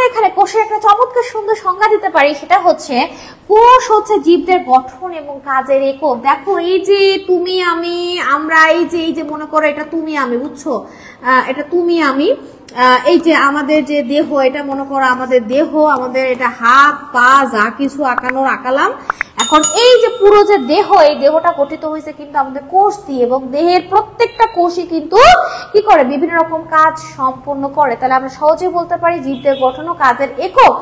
আমরা এখানে কোষের একটা চমৎকার সুন্দর সংজ্ঞা দিতে পারি, সেটা হচ্ছে কোষ হচ্ছে জীবদের গঠন এবং কাজের একক। দেখো এই যে তুমি আমি আমরা, এই যে মনে করো এটা তুমি আমি, বুঝছো, এটা তুমি আমি, এই যে আমাদের যে দেহ, এটা মনে করো আমাদের দেহ, আমাদের এটা হাত পা যা কিছু আঁকানোর আঁকালাম। এখন এই যে পুরো যে দেহ, এই দেহটা গঠিত হয়েছে কিন্তু আমাদের কোষ দিয়ে, এবং দেহের প্রত্যেকটা কোষই কিন্তু কি করে বিভিন্ন রকম কাজ সম্পন্ন করে। তাহলে আমরা সহজেই বলতে পারি জীবদের গঠন ও কাজের একক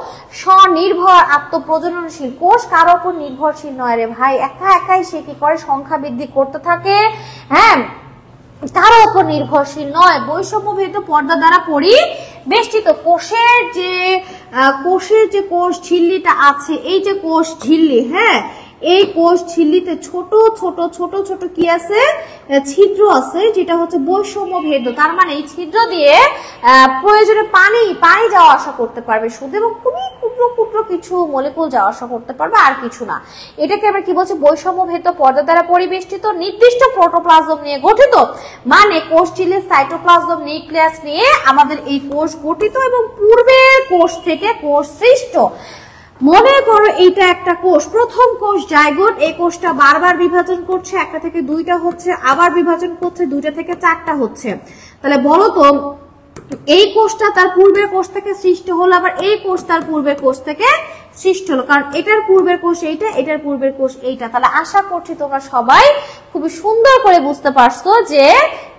স্বনির্ভর আত্মপ্রজননশীল কোষ। কারো উপর নির্ভরশীল নয় রে ভাই, একা একাই সে কি করে সংখ্যা বৃদ্ধি করতে থাকে, হ্যাঁ, কারো উপর নির্ভরশীল নয়। বৈষম্যভেদ পর্দা দ্বারা পরিবেষ্টিত কোষের যে কোষ ঝিল্লিটা আছে, এই যে কোষ ঝিল্লি, হ্যাঁ, এই কোষ ঝিল্লিতে ছোট ছোট ছোট ছোট কি আছে, ছিদ্র আছে, যেটা হচ্ছে বৈষম্যভেদ। তার মানে এই ছিদ্র দিয়ে প্রয়োজনে পানি যাওয়া আসা করতে পারবে শুধু, এবং খুবই ক্ষুদ্র ক্ষুদ্র কিছু মলিকুল যাওয়া আসা করতে পারবে, আর কিছু না। এটাকে আমরা কি বলছি, বৈষম্যভেদ পর্দা দ্বারা পরিবেষ্টিত নির্দিষ্ট প্রোটোপ্লাজম নিয়ে গঠিত। মানে কোষ ঝিল্লির সাইটোপ্লাজম নিউক্লিয়াস নিয়ে আমাদের এই কোষ গঠিত, এবং পূর্বের কোষ থেকে কোষ সৃষ্ট। মনে করো এইটা একটা কোষ, প্রথম কোষ জাইগোট, এই কোষটা বারবার বিভাজন করছে, একটা থেকে দুইটা হচ্ছে, আবার বিভাজন করছে, দুইটা থেকে চারটা হচ্ছে। তাহলে বলো তো এই কোষটা তার পূর্বের কোষ থেকে সৃষ্ট হলো, আবার এই কোষ তার পূর্বের কোষ থেকে সৃষ্ট হলো, কারণ এটার পূর্বের কোষ এইটা, এটার পূর্বের কোষ এইটা। তাহলে আশা করছি তোমরা সবাই খুবই সুন্দর করে বুঝতে পারছো যে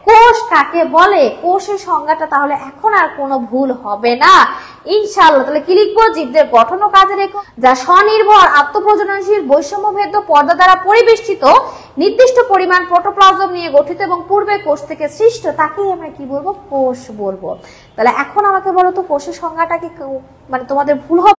কোষ কাকে বলে। কোষের সংজ্ঞাটা তাহলে এখন আর কোনো ভুল হবে না ইনশাআল্লাহ। তাহলে কি লিখবো, জীবদের গঠন ও কাজের একক যা স্বনির্ভর আত্মপ্রজননশীল বৈষম্যভেদ পর্দা দ্বারা পরিবেষ্টিত নির্দিষ্ট পরিমাণ প্রোটোপ্লাজম নিয়ে গঠিত এবং পূর্বে কোষ থেকে সৃষ্ট, তাকেই আমরা কি বলবো, কোষ বলবো। তাহলে এখন আমাকে বলো তো কোষের সংজ্ঞাটা কি মানে তোমাদের ভুল হবে?